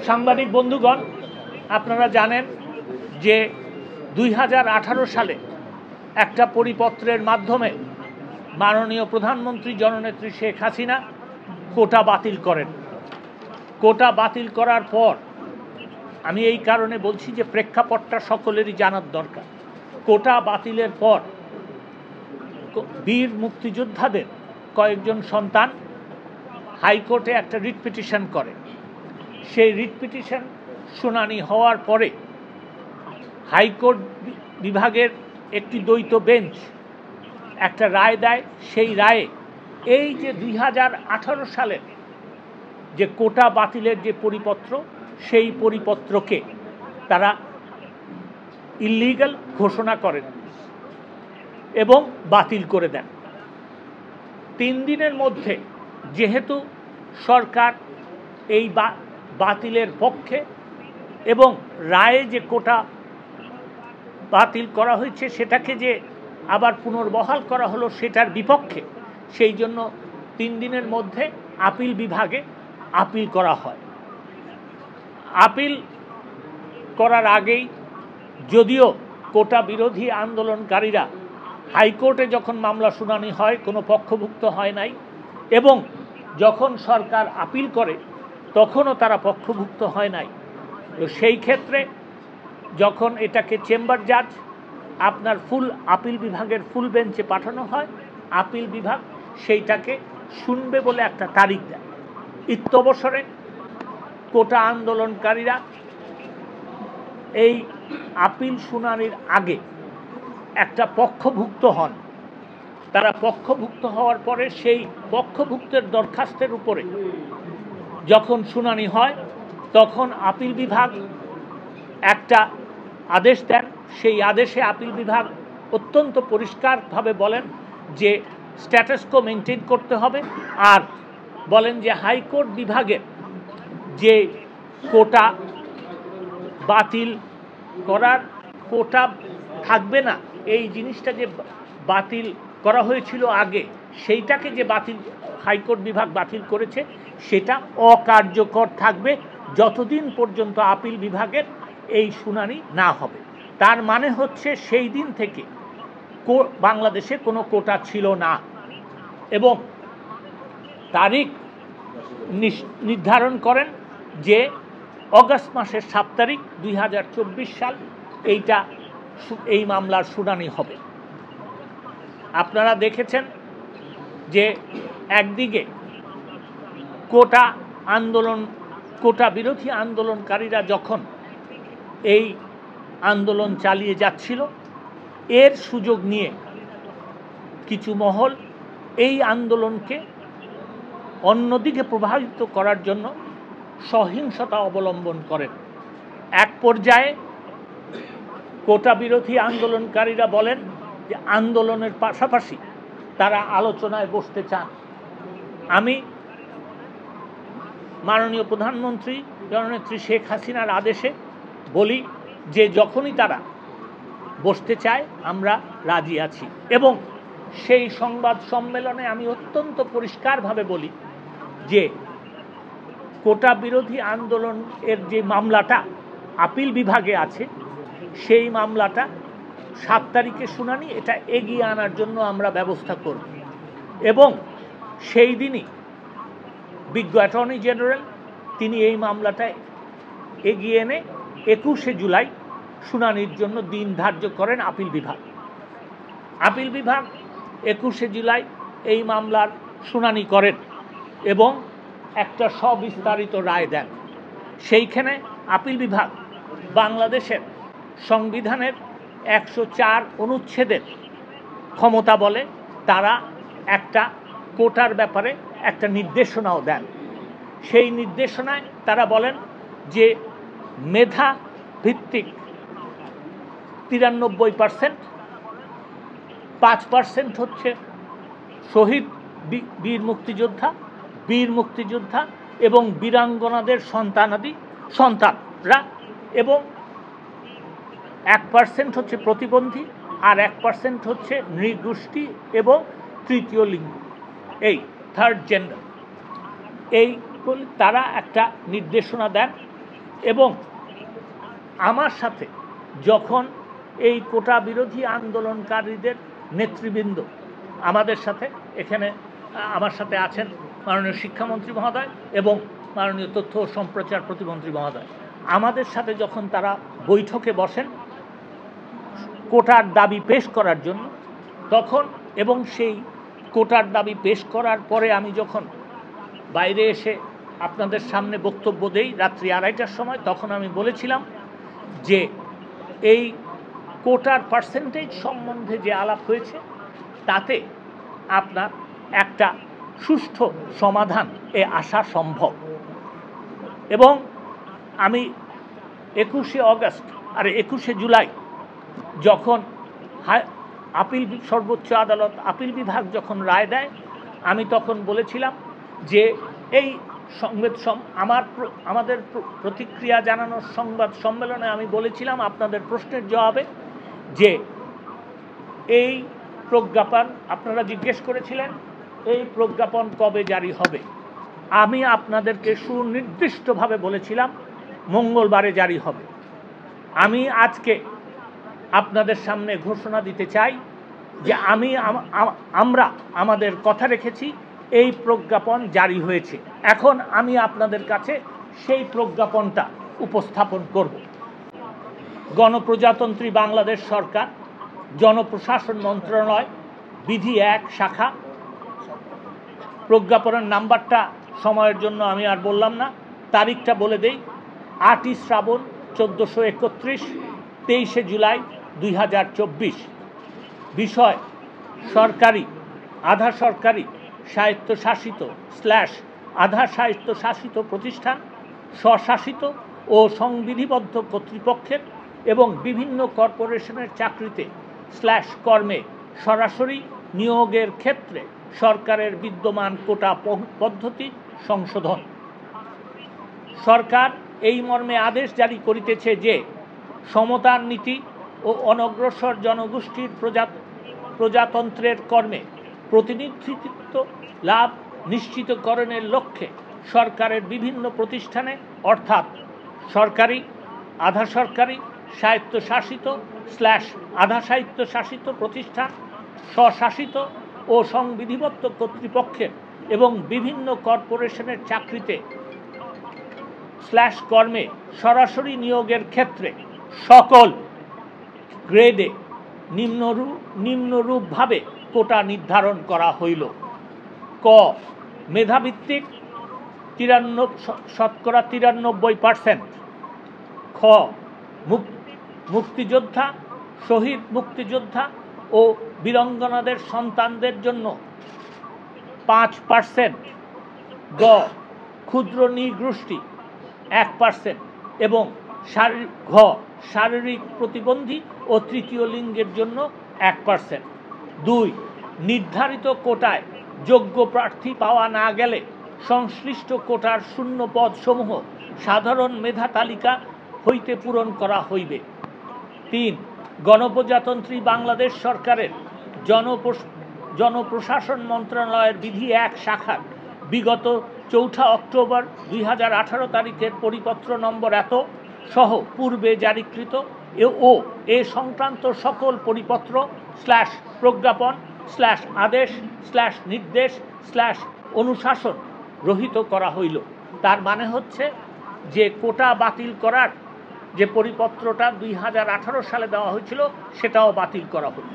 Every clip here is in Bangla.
সাংবাদিক বন্ধুগণ, আপনারা জানেন যে 2018 সালে একটা পরিপত্রের মাধ্যমে মাননীয় প্রধানমন্ত্রী জননেত্রী শেখ হাসিনা কোটা বাতিল করেন। কোটা বাতিল করার পর আমি এই কারণে বলছি যে প্রেক্ষাপটটা সকলেরই জানার দরকার। কোটা বাতিলের পর বীর মুক্তিযোদ্ধাদের কয়েকজন সন্তান হাইকোর্টে একটা রিট পিটিশন করে। সেই রিট পিটিশন শুনানি হওয়ার পরে হাইকোর্ট বিভাগের একটি দ্বৈত বেঞ্চ একটা রায় দেয়। সেই রায়ে এই যে 2018 সালের যে কোটা বাতিলের যে পরিপত্র, সেই পরিপত্রকে তারা ইল্লিগাল ঘোষণা করেন এবং বাতিল করে দেন। 3 দিনের মধ্যে যেহেতু সরকার এই বাতিলের পক্ষে এবং রায়ে যে কোটা বাতিল করা হয়েছে সেটাকে যে আবার পুনর্বহাল করা হলো সেটার বিপক্ষে, সেই জন্য 3 দিনের মধ্যে আপিল বিভাগে আপিল করা হয়। আপিল করার আগেই যদিও কোটা বিরোধী আন্দোলনকারীরা হাইকোর্টে যখন মামলা শুনানি হয় কোনো পক্ষভুক্ত হয় নাই, এবং যখন সরকার আপিল করে তখনও তারা পক্ষভুক্ত হয় নাই। তো সেই ক্ষেত্রে যখন এটাকে চেম্বার জাজ আপনার ফুল আপিল বিভাগের ফুল বেঞ্চে পাঠানো হয়, আপিল বিভাগ সেইটাকে শুনবে বলে একটা তারিখ দেয়। ইত্যবসরে কোটা আন্দোলনকারীরা এই আপিল শুনানির আগে একটা পক্ষভুক্ত হন। তারা পক্ষভুক্ত হওয়ার পরে সেই পক্ষভুক্তের দরখাস্তের উপরে যখন শুনানি হয় তখন আপিল বিভাগ একটা আদেশ দেন। সেই আদেশে আপিল বিভাগ অত্যন্ত পরিষ্কারভাবে বলেন যে স্ট্যাটাস কো মেনটেন করতে হবে, আর বলেন যে হাইকোর্ট বিভাগের যে কোটা বাতিল করার কোটা থাকবে না, এই জিনিসটা যে বাতিল করা হয়েছিল আগে, সেইটাকে যে বাতিল হাইকোর্ট বিভাগ বাতিল করেছে সেটা অকার্যকর থাকবে যতদিন পর্যন্ত আপিল বিভাগের এই শুনানি না হবে। তার মানে হচ্ছে সেই দিন থেকে বাংলাদেশে কোনো কোটা ছিল না, এবং তারিখ নির্ধারণ করেন যে অগাস্ট মাসের 7 তারিখ 2024 সাল এই মামলার শুনানি হবে। আপনারা দেখেছেন যে একদিকে কোটা বিরোধী আন্দোলনকারীরা যখন এই আন্দোলন চালিয়ে যাচ্ছিল, এর সুযোগ নিয়ে কিছু মহল এই আন্দোলনকে অন্যদিকে প্রভাবিত করার জন্য সহিংসতা অবলম্বন করেন। এক পর্যায়ে কোটা বিরোধী আন্দোলনকারীরা বলেন যে আন্দোলনের পাশাপাশি তারা আলোচনায় বসতে চান। আমি মাননীয় প্রধানমন্ত্রী জননেত্রী শেখ হাসিনার আদেশে বলি যে যখনই তারা বসতে চায় আমরা রাজি আছি, এবং সেই সংবাদ সম্মেলনে আমি অত্যন্ত পরিষ্কারভাবে বলি যে কোটা বিরোধী আন্দোলনের যে মামলাটা আপিল বিভাগে আছে, সেই মামলাটা 7 তারিখে শুনানি, এটা এগিয়ে আনার জন্য আমরা ব্যবস্থা করব, এবং সেই দিনই বিজ্ঞ অ্যাটর্নি জেনারেল তিনি এই মামলাটা এগিয়ে এনে 21শে জুলাই শুনানির জন্য দিন ধার্য করেন আপিল বিভাগ। আপিল বিভাগ 21শে জুলাই এই মামলার শুনানি করেন এবং একটা সবিস্তারিত রায় দেন। সেইখানে আপিল বিভাগ বাংলাদেশের সংবিধানের 104 অনুচ্ছেদের ক্ষমতা বলে তারা একটা কোটার ব্যাপারে একটা নির্দেশনাও দেন। সেই নির্দেশনায় তারা বলেন যে মেধা ভিত্তিক 93%, 5% হচ্ছে শহীদ বীর মুক্তিযোদ্ধা এবং বীরাঙ্গনাদের সন্তানরা, এবং 1% হচ্ছে প্রতিবন্ধী, আর 1% হচ্ছে নৃগোষ্ঠী এবং তৃতীয় লিঙ্গ, এই থার্ড জেন্ডার। এই তারা একটা নির্দেশনা দেন এবং আমার সাথে যখন এই কোটা বিরোধী আন্দোলনকারীদের নেতৃবৃন্দ আমাদের সাথে এখানে আমার সাথে আছেন মাননীয় শিক্ষামন্ত্রী মহোদয় এবং মাননীয় তথ্য ও সম্প্রচার প্রতিমন্ত্রী মহোদয়, আমাদের সাথে যখন তারা বৈঠকে বসেন কোটার দাবি পেশ করার জন্য, তখন এবং সেই কোটার দাবি পেশ করার পরে আমি যখন বাইরে এসে আপনাদের সামনে বক্তব্য দেই রাত্রি 2:30টার সময়, তখন আমি বলেছিলাম যে এই কোটার পার্সেন্টেজ সম্বন্ধে যে আলাপ হয়েছে তাতে আপনার একটা সুষ্ঠু সমাধান আসা সম্ভব। এবং আমি 21শে অগস্ট আর 21শে জুলাই যখন সর্বোচ্চ আদালত আপিল বিভাগ যখন রায় দেয়, আমি তখন বলেছিলাম যে এই আমাদের প্রতিক্রিয়া জানানোর সংবাদ সম্মেলনে আমি বলেছিলাম আপনাদের প্রশ্নের জবাবে যে এই প্রজ্ঞাপন আপনারা জিজ্ঞেস করেছিলেন এই প্রজ্ঞাপন কবে জারি হবে। আমি আপনাদেরকে সুনির্দিষ্টভাবে বলেছিলাম মঙ্গলবারে জারি হবে। আমি আজকে আপনাদের সামনে ঘোষণা দিতে চাই যে আমরা আমাদের কথা রেখেছি, এই প্রজ্ঞাপন জারি হয়েছে। এখন আমি আপনাদের কাছে সেই প্রজ্ঞাপনটা উপস্থাপন করব। গণপ্রজাতন্ত্রী বাংলাদেশ সরকার, জনপ্রশাসন মন্ত্রণালয়, বিধি 1 শাখা। প্রজ্ঞাপনের নাম্বারটা সময়ের জন্য আমি আর বললাম না, তারিখটা বলে দেই। 8ই শ্রাবণ 1431, 23শে জুলাই 2024। বিষয় সরকারি, আধা সরকারি, স্বায়ত্তশাসিত / আধা স্বায়ত্তশাসিত প্রতিষ্ঠান, স্বশাসিত ও সংবিধিবদ্ধ কর্তৃপক্ষের এবং বিভিন্ন কর্পোরেশনের চাকরিতে / কর্মে সরাসরি নিয়োগের ক্ষেত্রে সরকারের বিদ্যমান কোটা পদ্ধতি সংশোধন। সরকার এই মর্মে আদেশ জারি করিতেছে যে সমতার নীতি ও অনগ্রসর জনগোষ্ঠীর প্রজাতন্ত্রের কর্মে প্রতিনিধিত্ব লাভ নিশ্চিতকরণের লক্ষ্যে সরকারের বিভিন্ন প্রতিষ্ঠানে অর্থাৎ সরকারি, আধা সরকারি, স্বায়ত্তশাসিত / আধা স্বায়ত্তশাসিত প্রতিষ্ঠান, স্বশাসিত ও সংবিধিবদ্ধ কর্তৃপক্ষের এবং বিভিন্ন কর্পোরেশনের চাকরিতে / কর্মে সরাসরি নিয়োগের ক্ষেত্রে সকল গ্রেডে নিম্নরূপভাবে কোটা নির্ধারণ করা হইল। ক, মেধাভিত্তিক 93%। খ, মুক্তিযোদ্ধা, শহীদ মুক্তিযোদ্ধা ও বীরাঙ্গনাদের সন্তানদের জন্য 5%। গ, ক্ষুদ্র নৃগোষ্ঠী 1% এবং ঘ, শারীরিক প্রতিবন্ধী ও তৃতীয় লিঙ্গের জন্য 1%। 2, নির্ধারিত কোটায় যোগ্য প্রার্থী পাওয়া না গেলে সংশ্লিষ্ট কোটার শূন্য পদসমূহ সাধারণ মেধা তালিকা হইতে পূরণ করা হইবে। 3, গণপ্রজাতন্ত্রী বাংলাদেশ সরকারের জনপ্রশাসন মন্ত্রণালয়ের বিধি 1 শাখার বিগত 4 অক্টোবর 2018 তারিখের পরিপত্র নম্বর এত সহ পূর্বে জারিকৃত এ সংক্রান্ত সকল পরিপত্র / প্রজ্ঞাপন / আদেশ / নির্দেশ / অনুশাসন রহিত করা হইল। তার মানে হচ্ছে যে কোটা বাতিল করার যে পরিপত্রটা 2018 সালে দেওয়া হয়েছিল সেটাও বাতিল করা হইল।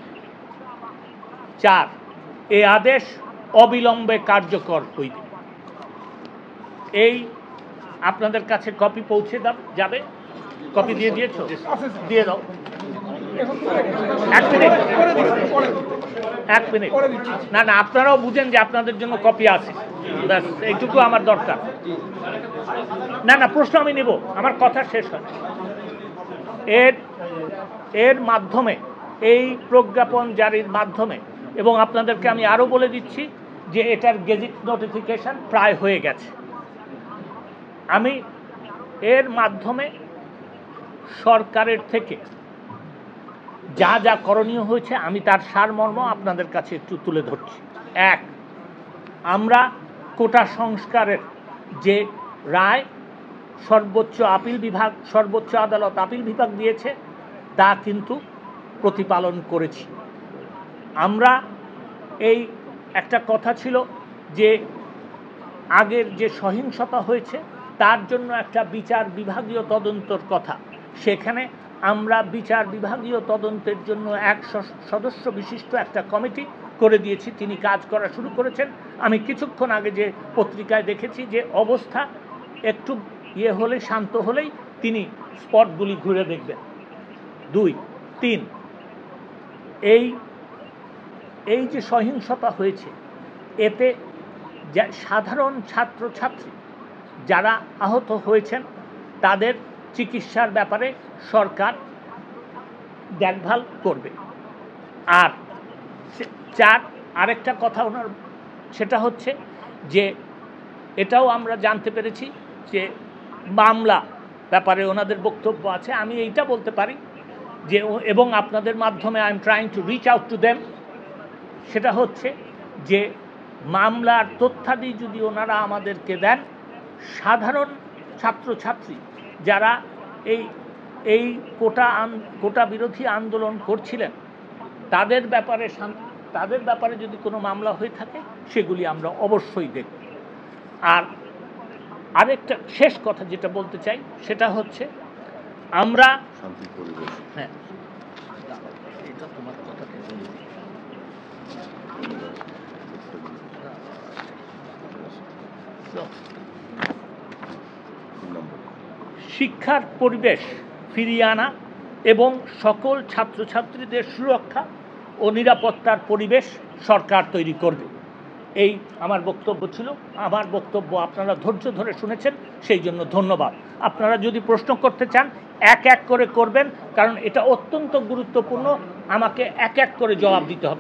4, এ আদেশ অবিলম্বে কার্যকর হইবে। এই আপনাদের কাছে কপি পৌঁছে যাবে। কপি দিয়ে দিয়েছো? দিয়ে দাও। 1 মিনিট। না, আপনারাও বুঝেন যে আপনাদের জন্য কপি আছে, ব্যাস এইটুকু আমার দরকার। না, প্রশ্ন আমি নেব, আমার কথা শেষ হয়। এর মাধ্যমে, এই প্রজ্ঞাপন জারির মাধ্যমে, এবং আপনাদেরকে আমি আরও বলে দিচ্ছি যে এটার গেজেট নোটিফিকেশন প্রায় হয়ে গেছে। আমি এর মাধ্যমে সরকারের থেকে যা যা করণীয় হয়েছে আমি তার সারমর্ম আপনাদের কাছে একটু তুলে ধরছি। 1, আমরা কোটা সংস্কারের যে রায় সর্বোচ্চ আদালত আপিল বিভাগ দিয়েছে তা কিন্তু প্রতিপালন করেছি। আমরা এই একটা কথা ছিল যে আগের যে সহিংসতা হয়েছে তার জন্য একটা বিচার বিভাগীয় তদন্তর কথা, সেখানে আমরা বিচার বিভাগীয় তদন্তের জন্য এক সদস্য বিশিষ্ট একটা কমিটি করে দিয়েছি। তিনি কাজ করা শুরু করেছেন। আমি কিছুক্ষণ আগে যে পত্রিকায় দেখেছি যে অবস্থা একটু হলে, শান্ত হলেই তিনি স্পটগুলি ঘুরে দেখবেন। 2, 3, এই যে সহিংসতা হয়েছে এতে সাধারণ ছাত্রছাত্রী যারা আহত হয়েছেন তাদের চিকিৎসার ব্যাপারে সরকার দেখভাল করবে। আর 4, আরেকটা কথা ওনার, সেটা হচ্ছে যে এটাও আমরা জানতে পেরেছি যে মামলা ব্যাপারে ওনাদের বক্তব্য আছে। আমি এইটা বলতে পারি যে, এবং আপনাদের মাধ্যমে I am trying to reach out to them, সেটা হচ্ছে যে মামলার তথ্যাদি যদি ওনারা আমাদেরকে দেন, সাধারণ ছাত্রছাত্রী যারা এই কোটা বিরোধী আন্দোলন করছিলেন তাদের ব্যাপারে যদি কোনো মামলা হয়ে থাকে সেগুলি আমরা অবশ্যই দেখব। আর আরেকটা শেষ কথা যেটা বলতে চাই সেটা হচ্ছে আমরা হ্যাঁ, এটা তোমার কথাটা শিক্ষার পরিবেশ ফিরিয়ে আনা এবং সকল ছাত্রছাত্রীদের সুরক্ষা ও নিরাপত্তার পরিবেশ সরকার তৈরি করবে। এই আমার বক্তব্য ছিল। আমার বক্তব্য আপনারা ধৈর্য ধরে শুনেছেন, সেই জন্য ধন্যবাদ। আপনারা যদি প্রশ্ন করতে চান এক এক করে করবেন, কারণ এটা অত্যন্ত গুরুত্বপূর্ণ, আমাকে এক এক করে জবাব দিতে হবে।